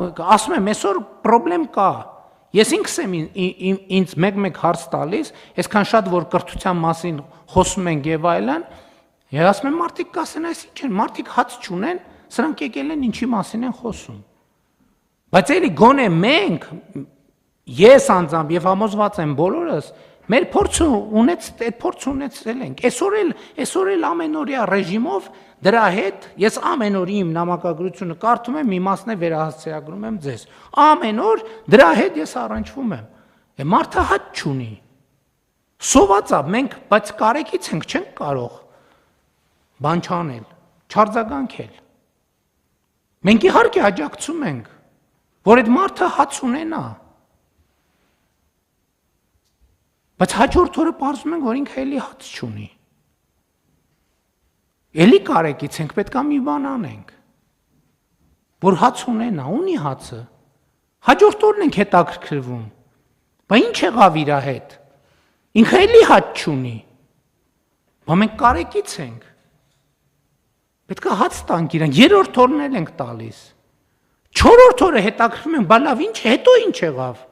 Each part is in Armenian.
ասում եմ, այսօր պրոբլեմ կա։ Ես ինքս եմ ինձ մեկ հարց տալիս, այսքան շատ որ կրթության մասին խոսում ենք եւ այլն, ես ասում եմ մարդիկ կասեն, այս ինչ են, մարդիկ հաց չունեն, սրանք եկել են ինչի մասին են խոսում։ Բայց էլի գոնե մենք, ես անձամբ եւ համոզված եմ բոլորս, մեր փորձը ունեցել ենք։ Այսօր էլ ամենօրյա ռեժիմով դրա հետ ես ամեն օր իմ նամակագրությունը կարդում եմ, մի մասն է վերահասցեագրում եմ ձեզ։ Ամեն օր դրա հետ ես առնչվում եմ։ Մարդը հաց չունի։ Սոված է, մենք բայց կարեկից ենք, չենք կարող բան չանել, չարձագանքել։ Մենք իհարկե աջակցում ենք, որ այդ մարդը հաց ունենա։ Բայց հաջորդ օրը պարզում ենք, որ ինքը էլի հաց չունի։ Էլի կարեկից ենք, պետքա մի բան անենք, որ հաց ունենա, ունի հացը։ Հաջորդ օրն ենք հետաքրքրվում։ Բա ինչ եղավ իր հետ։ Ինքը էլի հաց չունի։ Բա մենք կարեկից ենք։ Պետքա հաց տանք իրան, երրորդ օրն էլ ենք տալիս։ Չորրորդ օրը հետաքրքրվում ենք, բա լավ, ինչ, հետո ինչ եղավ։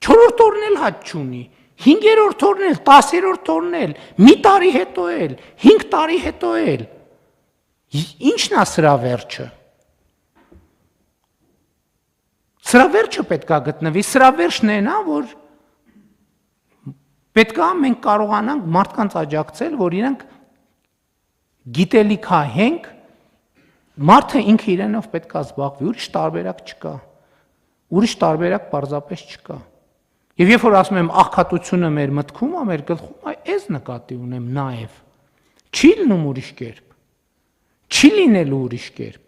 Չորրորդ օրն էլ հաց չունի, 5-րդ օրն էլ, 10-րդ օրն էլ, մի տարի հետո էլ, 5 տարի հետո էլ։ Ինչն է սրա վերջը։ Սրա վերջը պետքա գտնվի, սրա վերջն է նա, որ պետքա մենք կարողանանք մարդկանց աջակցել, որ իրանք գիտելիքահենք, մարդը ինքը իրենով պետքա զբաղվի, ուրիշ տարբերակ չկա։ Ուրիշ տարբերակ պարզապես չկա։ Եվ երբ որ ասում եմ աղքատությունը մեր մտքում է, մեր գլխում է, այս նկատի ունեմ նաև։ Չի լինում ուրիշ կերպ։ Չի լինելու ուրիշ կերպ։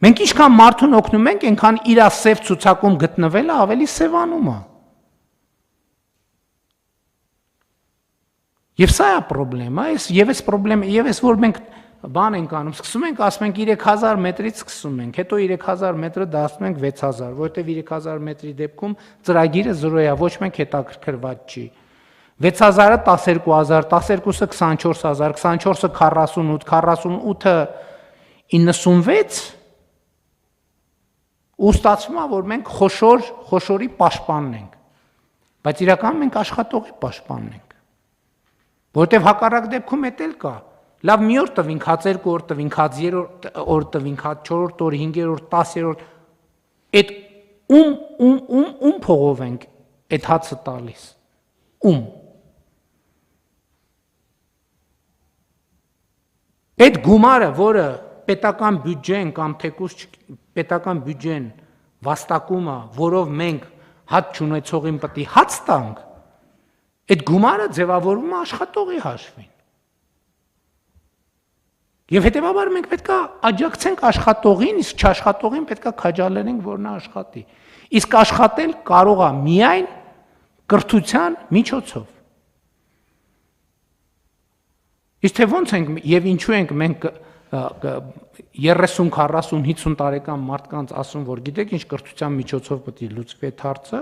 Մենք ինչքան մարդուն օգնում ենք, այնքան իր սև ցուցակում գտնվելը ավելի սևանում է։ Եվ սա է պրոբլեմը, եւ այս պրոբլեմը, եւ այս որ մենք բան ենք անում, սկսում ենք, ասում ենք 3000 մետրից սկսում ենք, հետո 3000 մետրը դասում ենք 6000, որովհետև 3000 մետրի դեպքում ծրագիրը 0 է, ոչ մեկ հետաքրքրված չի։ 6000-ը 12000, 12-ը 24000, 24-ը 48, 48-ը 96, ու ստացվում է, որ մենք խոշորի պաշտպանն ենք, բայց իրականում մենք աշխատողի պաշտպանն ենք, որովհետև հակառակ դեպքում էդ էլ կա։ Լավ մի օր տվինք, հաց 2 օր տվինք, հաց 3 օր տվինք, հաց 4-րդ օր, 5-րդ, 10-րդ, այդ ում փողով ենք այդ հացը տալիս։ Ում։ Այդ գումարը, որը պետական բյուջեն կամ թեկուզ պետական բյուջեն վաստակում է, որով մենք հաց չունեցողին պետք է հաց տանք, այդ գումարը ձևավորվում է աշխատողի հաշվին։ Եվ հետևաբար մենք պետք է աջակցենք աշխատողին, իսկ չաշխատողին պետք է քաջալերենք, որ նա աշխատի։ Իսկ աշխատել կարող է միայն կրթության միջոցով։ Իսկ թե ոնց ենք եւ ինչու ենք մենք 30, 40, 50 տարեկան մարդկանց ասում, որ գիտեք ինչ կրթության միջոցով պետք է լուծվի այդ հարցը,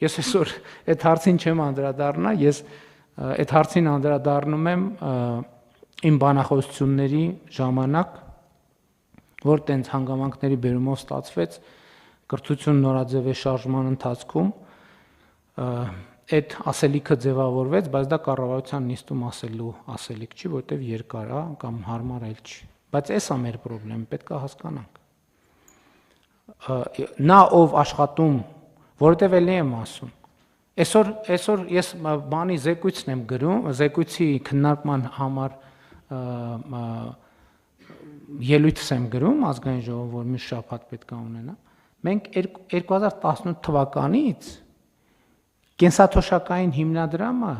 ես այսօր այդ հարցին չեմ անդրադառնա, ես այդ հարցին անդրադառնում եմ իմ բանախոսությունների ժամանակ, որ տենց հանգամանքների բերումով ստացվեց կրթություն նորաձևի շարժման ընթացքում, այդ ասելիքը ձևավորվեց, բայց դա կառավարության նիստում ասելու ասելիք չի, որտեղ երկար է կամ հարմար էլ չի։ Բայց էս է մեր խնդրեմը, պետք է հասկանանք։ Նա ով աշխատում, որովհետև էլի եմ ասում, այսօր ես բանի զեկույցն եմ գրում, զեկույցի քննարկման համար ելույթս եմ գրում ազգային ժողով, որ մի շաբաթ պետք է ունենա։ Մենք 2018 թվականից կենսաթոշակային հիմնադրամը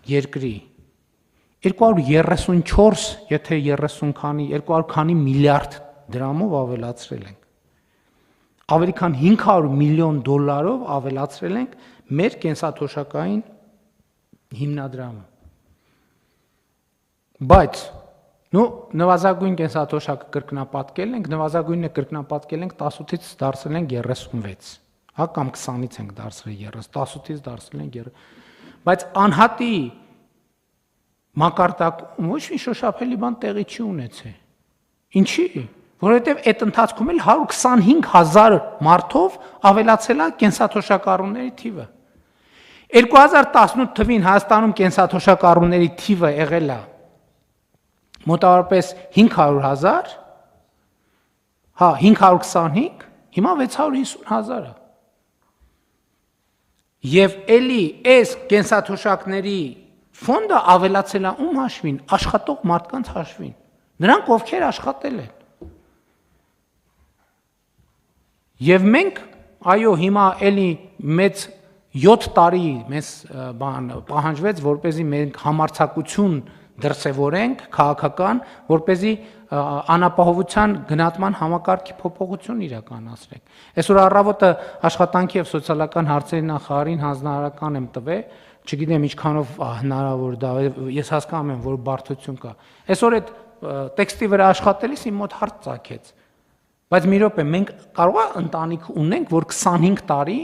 երկրի 234, եթե 30 քանի, 200 քանի միլիարդ դրամով ավելացրել ենք։ Ավելի քան 500 միլիոն դոլարով ավելացրել ենք մեր կենսաթոշակային հիմնադրամը։ Բայց նվազագույն կենսաթոշակը կրկնապատկել ենք, նվազագույնը կրկնապատկել ենք 18-ից դարձրել ենք 36, հա կամ 20-ից ենք դարձրել 30, 18-ից դարձրել ենք 30։ Բայց անհատի մակարդակում ոչ մի շոշափելի բան տեղի չի ունեցել։ Ինչի՞։ որովհետև այդ ընթացքում էլ 125,000 մարդով ավելացել է կենսաթոշակառուների թիվը։ 2018 թվին Հայաստանում կենսաթոշակառուների թիվը եղել է մոտավորապես 500,000, 525, հիմա 650,000 է։ Եվ էլի այս կենսաթոշակների ֆոնդը ավելացել է ում հաշվին, աշխատող մարդկանց հաշվին, նրանք ովքեր աշխատել են։ Եվ մենք, այո, հիմա էլի մեծ 7 տարի մեզ պահանջվեց, որպեսզի մենք համարձակություն դրսևորենք քաղաքական, որպեսզի անապահովության գնահատման համակարգի փոփոխություն իրականացնենք։ Այսօր առավոտը աշխատանքի եւ սոցիալական հարցերի նախարարին հանձնարարական եմ տվել, չգիտեմ ինչքանով հնարավոր դա, ես հասկանում եմ, որ բարդություն կա։ Այսօր այդ տեքստի վրա աշխատելիս իմ մոտ հարց ծագեց։ Բայց մի րոպե, մենք կարող է ընտանիք ունենք, որ 25 տարի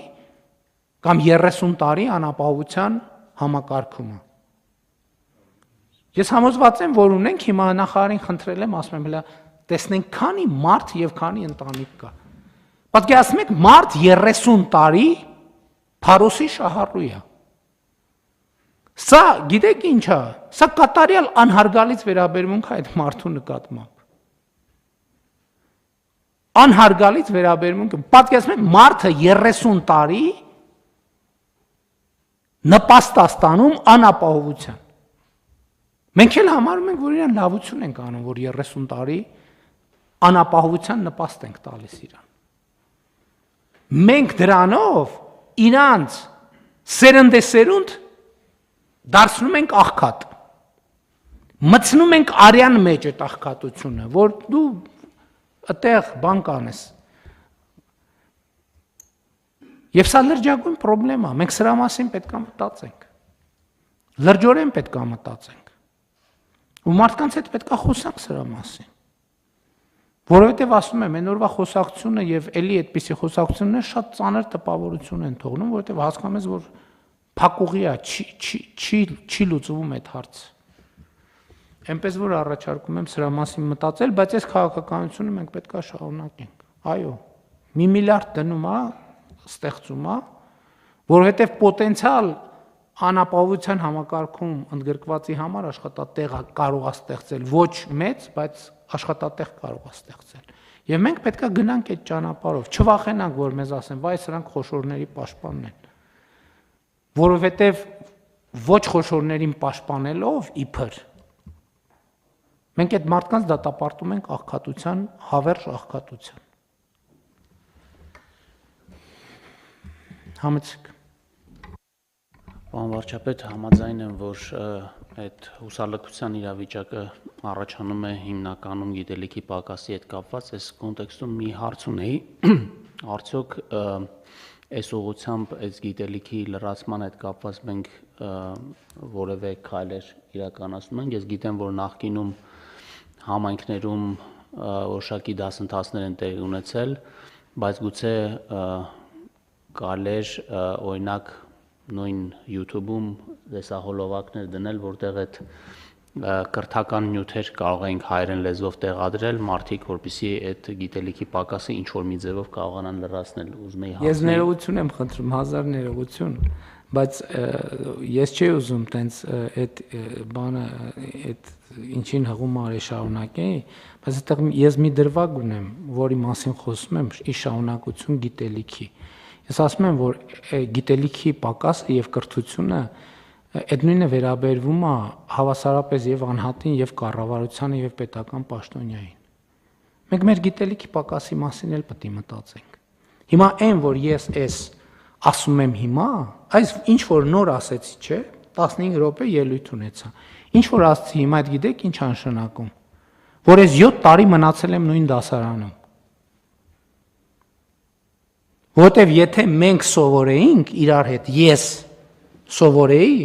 կամ 30 տարի անապահովության համակարգումը։ Ես համոզված եմ, որ ունենք, հիմա նախարարին խնդրել եմ, ասում եմ, հələ տեսնենք քանի մարդ եւ քանի ընտանիք կա։ Պատկերացնեք, մարդ 30 տարի Փարոսի շահառու է։ Սա, գիտեք ինչ է, սա կատարյալ անհարգալից վերաբերմունք է այդ մարդու նկատմամբ։ Անհարգալից վերաբերմունք, պատկերացնեք, մարդը 30 տարի նպաստ է ստանում անապահովության։ Մենք էլ համարում ենք, որ իրան լավություն ենք անում, որ 30 տարի անապահովության նպաստ ենք տալիս իրան։ Մենք դրանով իրանց սերնդեսերունդ դարձնում ենք աղքատ։ Մտցնում ենք արյան մեջ այդ աղքատությունը, որ դու այդտեղ բան կանես։ Եվ սա լրջագույն պրոբլեմ է, մենք սրա մասին պետք է մտածենք։ Լրջորեն պետք է մտածենք։ Ու մարդկանց հետ պետք է խոսանք սրա մասին։ Որովհետև ասում եմ, այն օրվա խոսակցությունը եւ էլի այդպիսի խոսակցություններ շատ ծանր տպավորություն են թողնում, որովհետև հասկանում ես, որ փակուղի է, չի լուծվում այդ հարցը։ Այնպես որ առաջարկում եմ սրա մասին մտածել, բայց այս քաղաքականությունը մենք պետք է շարունակենք։ Այո, 1 միլիարդ դնում է, ստեղծում է, որովհետև պոտենցիալ անապահովության համակարգում ընդգրկվածի համար աշխատատեղ կարող է ստեղծել ոչ մեծ, բայց աշխատատեղ կարող է ստեղծել։ Եվ մենք պետք է գնանք այդ ճանապարհով, չվախենանք, որ մեզ ասեն, վայ, սրանք խոշորների պաշտպանն են։ Որովհետև ոչ խոշորներին պաշտպանելով իբր մենք այդ մարդկանց դատապարտում ենք աղքատության, հավերժ աղքատության։ Համեցեք։ Պարոն վարչապետ, համաձայն եմ, որ այդ հուսալքության իրավիճակը առաջանում է հիմնականում գիտելիքի պակասի հետ կապված, այս կոնտեքստում մի հարց ունեի, արդյոք այս ուղղությամբ այս գիտելիքի լրացման հետ կապված մենք որևէ քայլեր իրականացնում ենք, ես գիտեմ, որ նախկինում համայնքներում որոշակի դասընթացներ են տեղի ունեցել, բայց գուցե կարելի է օրինակ նույն YouTube-ում լեսահոլովակներ դնել, որտեղ այդ կրթական նյութեր կարող ենք հայերեն լեզվով տեղադրել, մարդիկ, որպեսզի այդ գիտելիքի պակասը ինչ որ մի ձևով կարողանան լրացնել, ուզում եի Ես ներողություն եմ խնդրում, հազար ներողություն, բայց ես չի ուզում տենց այդ բանը, այդ ինչին հղում արի շարունակեի, բայց այդտեղ ես մի դրվագ ունեմ, որի մասին խոսում եմ, ի շարունակություն գիտելիքի։ Ես ասում եմ, որ գիտելիքի պակասը եւ կրթությունը այդ նույնը վերաբերվում է հավասարապես եւ անհատին եւ կառավարությանը եւ պետական պաշտոնյային։ Մենք մեր գիտելիքի պակասի մասին էլ պետք է մտածենք։ Հիմա այն, որ ես ասում եմ հիմա, այս ինչ որ նոր ասեցի, չէ, 15 րոպե ելույթ ունեցա։ Ինչ որ ասացի հիմա, այդ գիտեք ինչ անշնակում, որ ես 7 տարի մնացել եմ նույն դասարանում։ Որտեւ եթե մենք սովորեինք իրար հետ, ես սովորեի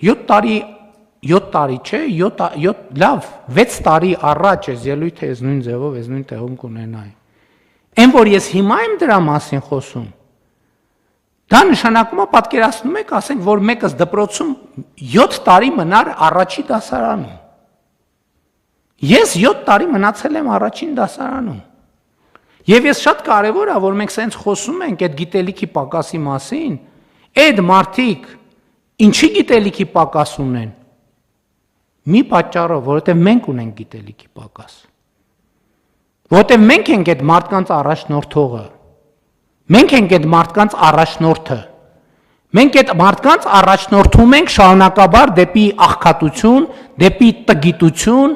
7 տարի չէ, 7 լավ, 6 տարի առաջ ես ելույթը ես նույն ձևով, ես նույն տեղում կունենայի։ Այն որ ես հիմա եմ դրա մասին խոսում, դա նշանակում է պատկերացնում եք, ասենք, որ մեկս դպրոցում 7 տարի մնար առաջի դասարանում։ Ես 7 տարի մնացել եմ առաջին դասարանում։ Եվ ես շատ կարևոր է, որ մենք սենց խոսում ենք այդ գիտելիքի պակասի մասին, այդ մարդիկ ինչի գիտելիքի պակաս ունեն։ Մի պատճառով, որովհետև մենք ունենք գիտելիքի պակաս։ Որովհետև մենք ենք այդ մարդկանց առաջնորդողը։ Մենք ենք այդ մարդկանց առաջնորդը։ Մենք այդ մարդկանց առաջնորդում ենք շարունակաբար դեպի աղքատություն, դեպի տգիտություն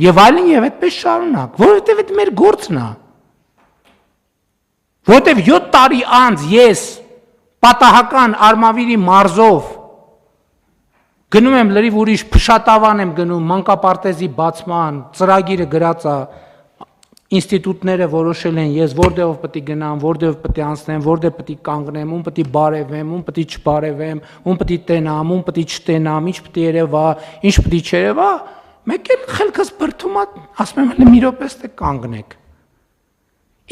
եւ այլն եւ այդպես շարունակ, որովհետեւ այդ մեր գործն է։ Որովհետեւ 7 տարի անց ես պատահական Արմավիրի մարզով գնում եմ լրիվ ուրիշ փշատավան եմ գնում մանկապարտեզի բացման, ծրագիրը գրած է, ինստիտուտները որոշել են ես որտեղով պետք է գնամ, որտեղով պետք է անցնեմ, որտեղ պետք է կանգնեմ, ում պետք է բարևեմ, ում պետք է չբարևեմ, ում պետք է տենամ, ում պետք է չտենամ, ինչ պետք է երևա, ինչ պետք է չերևա, մեկ էլ խելքս բրդում է, ասում եմ մի րոպե ստե կանգնեք։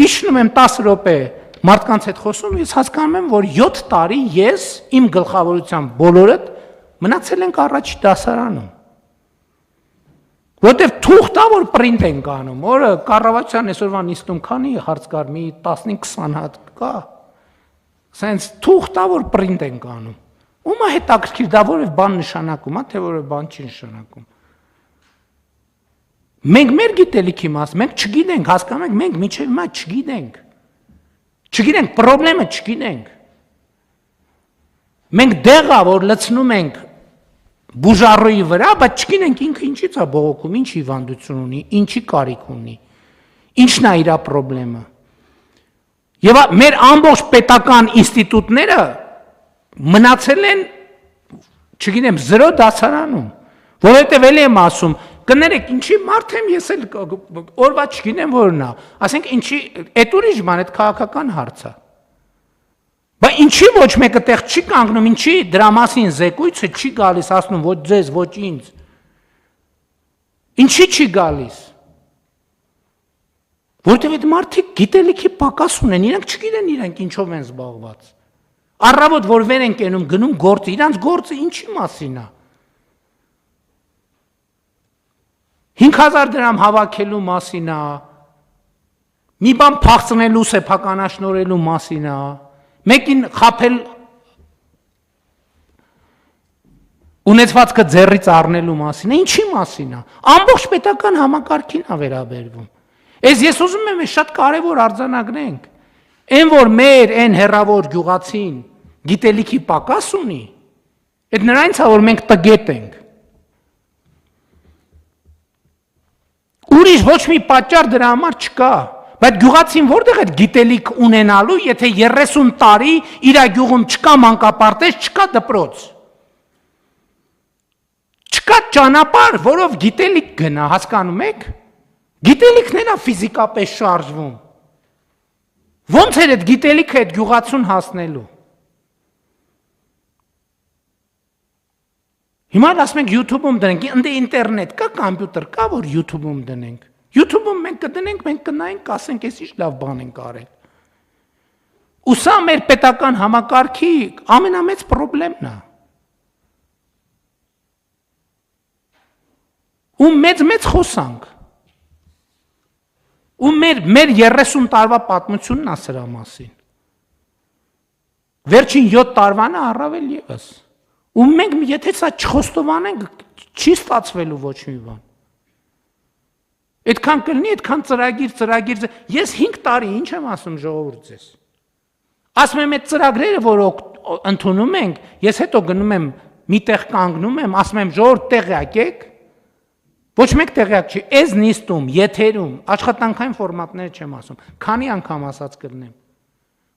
Իջնում եմ 10 րոպե մարդկանց հետ խոսում, ես հասկանում եմ, որ 7 տարի ես իմ գլխավորությամբ բոլորդ մնացել ենք առաջի դասարանում։ Որտեվ թուղթ է, որ պրինտ ենք անում, օրը կառավարության այսօրվա նիստում քանի հարց կար, մի 15-20 հատ կա, սենց թուղթ է, որ պրինտ ենք անում, ում է հետաքրքիր, դա որև բան նշանակում, թե որև բան չի նշանակում։ Մենք մեր գիտելիքի մաս, մենք չգիտենք, հասկանում ենք, մենք մինչև հիմա չգիտենք, պրոբլեմը չգիտենք, մենք դեղա, որ լցնում ենք բուժարոյի վրա, բայց չգիտենք ինքը ինչից է բողոքում, ինչ հիվանդություն ունի, ինչի կարիք ունի, ինչն է իր պրոբլեմը։ Եվ մեր ամբողջ պետական ինստիտուտները մնացել են, չգիտեմ, 0 դասարանում, որովհետև էլի եմ ասում, կներեք, ինչի մարդ եմ ես էլ օրվա չգիտեմ որն է, ասենք ինչի, այդ ուրիշ բան, այդ քաղաքական հարց է։ Բայց ինչի ոչ մեկը տեղ չի կանգնում, ինչի դրա մասին զեկույցը չի գալիս, ասում ոչ ձեզ, ոչ ինձ։ Ինչի չի գալիս։ Որտեղ այդ մարդիկ գիտելիքի պակաս ունեն, իրենք չգիտեն իրենք ինչով են զբաղված։ Առավոտ որ վեր են կենում, գնում գործը, իրանց գործը ինչի մասին է։ 5000 դրամ հավաքելու մասին է, մի բան փախցնելու, սեփականաշնորհելու մասին է, մեկին խափել ունեցվածքը ձեռից առնելու մասին է, ինչի մասին է, ամբողջ պետական համակարգին է վերաբերվում։ Ես ուզում եմ շատ կարևոր արձանագրենք, այն որ մեր այն հեռավոր գյուղացին գիտելիքի պակաս ունի, այդ նրանից է որ մենք տգետ ենք։ Ուրիշ ոչ մի պատճառ դրա համար չկա, բայց գյուղացին որտեղ է գիտելիք ունենալու, եթե 30 տարի իր գյուղում չկա մանկապարտեզ, չկա դպրոց։ Չկա ճանապարհ, որով գիտելիք գնա, հասկանում եք։ Գիտելիքն է ֆիզիկապես շարժվում։ Ոնց է այդ գիտելիքը այդ գյուղացուն հասնելու։ Հիմա ասում ենք YouTube-ում դնենք, ընդ ինտերնետ կա, կոմպյուտեր կա, որ YouTube-ում դնենք։ YouTube-ում մենք կդնենք, մենք կնայենք, ասենք, էս ինչ լավ բան ենք արել։ Ու սա մեր պետական համակարգի ամենամեծ խնդիրն է։ Ու մեծ խոսանք։ Ու մեր 30 տարվա պատմությունն է սրա մասին։ Վերջին 7 տարվան է առավել ևս։ Ու մենք եթե սա չխոստովանենք, չի ստացվելու ոչ մի բան։ Այդքան կլինի, այդքան ծրագիր, ես 5 տարի ինչ եմ ասում ժողովուրդ ձեզ։ Ասում եմ այդ ծրագրերը, որ ընդունում ենք, ես հետո գնում եմ մի տեղ կանգնում եմ, ասում եմ ժողովուրդ տեղյակ եք, ոչ մեկ տեղյակ չի, այս նիստում, եթերում, աշխատանքային ֆորմատները չեմ ասում, քանի անգամ ասած կլինեմ։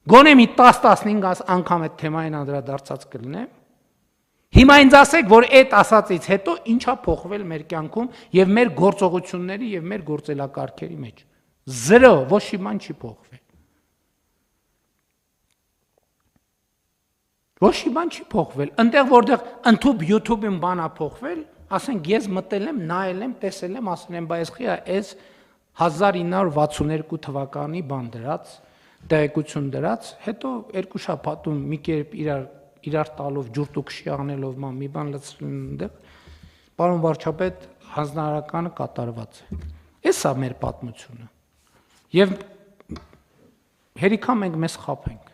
Գոնե մի 10-15 անգամ այդ թեմային անդրադարձած կլինեմ։ Հիմա ինձ ասեք, որ այդ ասածից հետո ինչ է փոխվել մեր կյանքում եւ մեր գործողությունների եւ մեր գործելակարգերի մեջ։ 0, ոչ մի բան չի փոխվել։ Ոչ մի բան չի փոխվել։ Այնտեղ որտեղ ընդհանուր YouTube-ին բան է փոխվել, ասենք ես մտել եմ, նայել եմ, տեսել եմ, ասում եմ, բայց խիա, այս 1962 թվականի բան դրած, տեղեկություն դրած, հետո երկու շաբաթում մի կերպ իրար տալով ջուրտուքշի անելով մի բան լցրին այնտեղ, պարոն վարչապետ, հանձնարարականը կատարված է։ Էս է մեր պատմությունը։ Եվ հերիքա մենք մեզ խաբենք։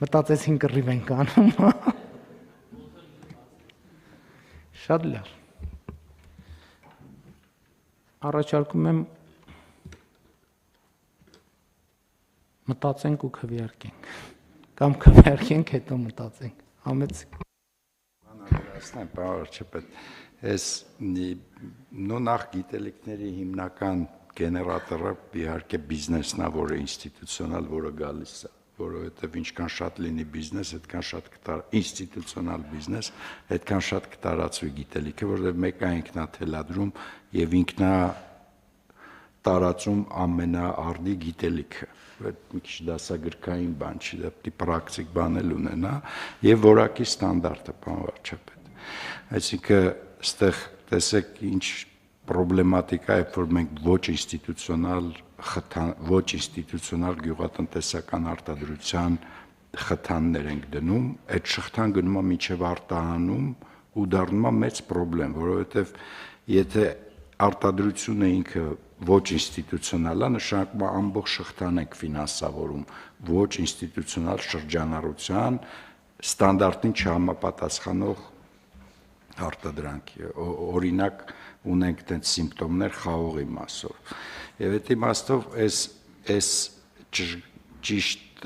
Մտածեցին կռիվ ենք անում։ Շատ լավ։ Առաջարկում եմ մտածենք ու քվեարկենք։ Կամ քվեարկենք, հետո մտածենք։ Համեցեք։ Անհրաժեշտ բարձրապետ, այս նախ գիտելիքների հիմնական գեներատորը իհարկե բիզնեսն է, որը ինստիտուցիոնալ, որը գալիս է, որովհետև ինչքան շատ լինի բիզնես, այդքան շատ ինստիտուցիոնալ բիզնես, այդքան շատ կտարածվի գիտելիքը, որովհետև մեկը ինքնա թելադրում եւ ինքնա տարածում ամենաառնի գիտելիքը։ Մի քիչ դասագրքային բան չի, դա պիտի պրակտիկ բան էլ ունենա եւ որակի ստանդարտը, պարոն վարչապետ։ Այսինքն, այստեղ տեսեք ինչ պրոբլեմատիկա է, որ մենք ոչ ինստիտուցիոնալ գյուղատնտեսական արտադրության խթաններ ենք դնում, այդ շղթան գնում է մինչև արտահանում ու դառնում է մեծ պրոբլեմ, որովհետև եթե արտադրությունը ինքը ոչ ինստիտուցիոնալ է, նշանակում է ամբողջ շղթան ենք ֆինանսավորում, ոչ ինստիտուցիոնալ շրջանառության ստանդարտին չհամապատասխանող արտադրանքի, օրինակ ունենք այդպես սիմպտոմներ խաղողի մասով։ Եվ այդ իմաստով այս ճիշտ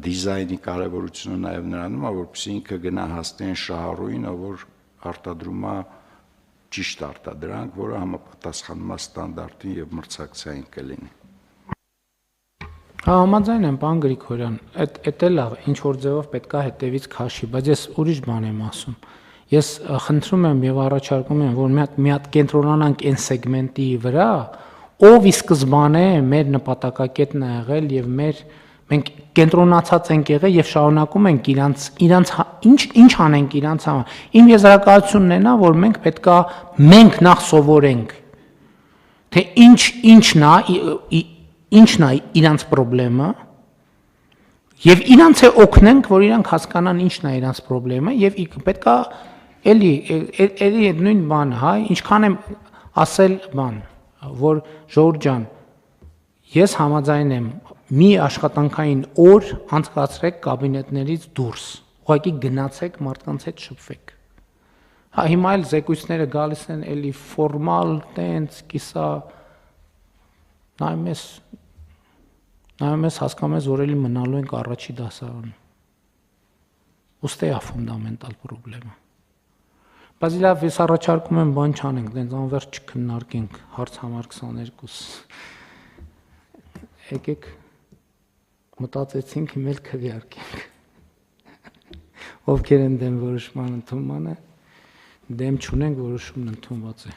դիզայնի կարևորությունը նաև նրանում է, որպեսզի ինքը գնա հասնի այն շահառուին, որ արտադրում է ճիշտ արտադրանք, որը համապատասխանում է ստանդարտին եւ մրցակցային կլինի։ Համաձայն եմ, պարոն Գրիգորյան, այդ էլ է, ինչ որ ձևով պետքա հետևից քաշի, բայց ես ուրիշ բան եմ ասում։ Ես խնդրում եմ եւ առաջարկում եմ, որ մի հատ կենտրոնանանք այն սեգմենտի վրա, ով ի սկզբանե մեր նպատակակետն է եղել եւ մենք կենտրոնացած ենք եղել եւ շարունակում ենք իրանց ինչ անենք իրանց համար։ Իմ եզրակացությունն է նա, որ մենք պետքա նախ սովորենք, թե ինչն է իրանց խնդրեմը եւ իրանց է օգնենք, որ իրանք հասկանան ինչն է իրանց խնդրեմը եւ պետքա էլի նույն բանը, հա, ինչքան եմ ասել բան, որ Ժողովուրդ ջան, ես համաձայն եմ մի աշխատանքային օր անցկացրեք կաբինետներից դուրս, ուղղակի գնացեք մարդկանց հետ շփվեք։ Հա հիմա էլ զեկույցները գալիս են էլի ֆորմալ, տենց, կիսա նայում ես հասկանում ես, որ էլի մնալու ենք առաջի դասարանում։ Ոստե է ֆունդամենտալ խնդրեմը։ Բայց լավ, ես առաջարկում եմ բան չանենք, դենց անվերջ չքննարկենք հարց համար 22։ Եկեք մտածեցինք, հիմա էլ քվեարկենք։ Ովքեր են դեմ որոշման ընդունմանը, դեմ չունենք, որոշումն ընդունված է։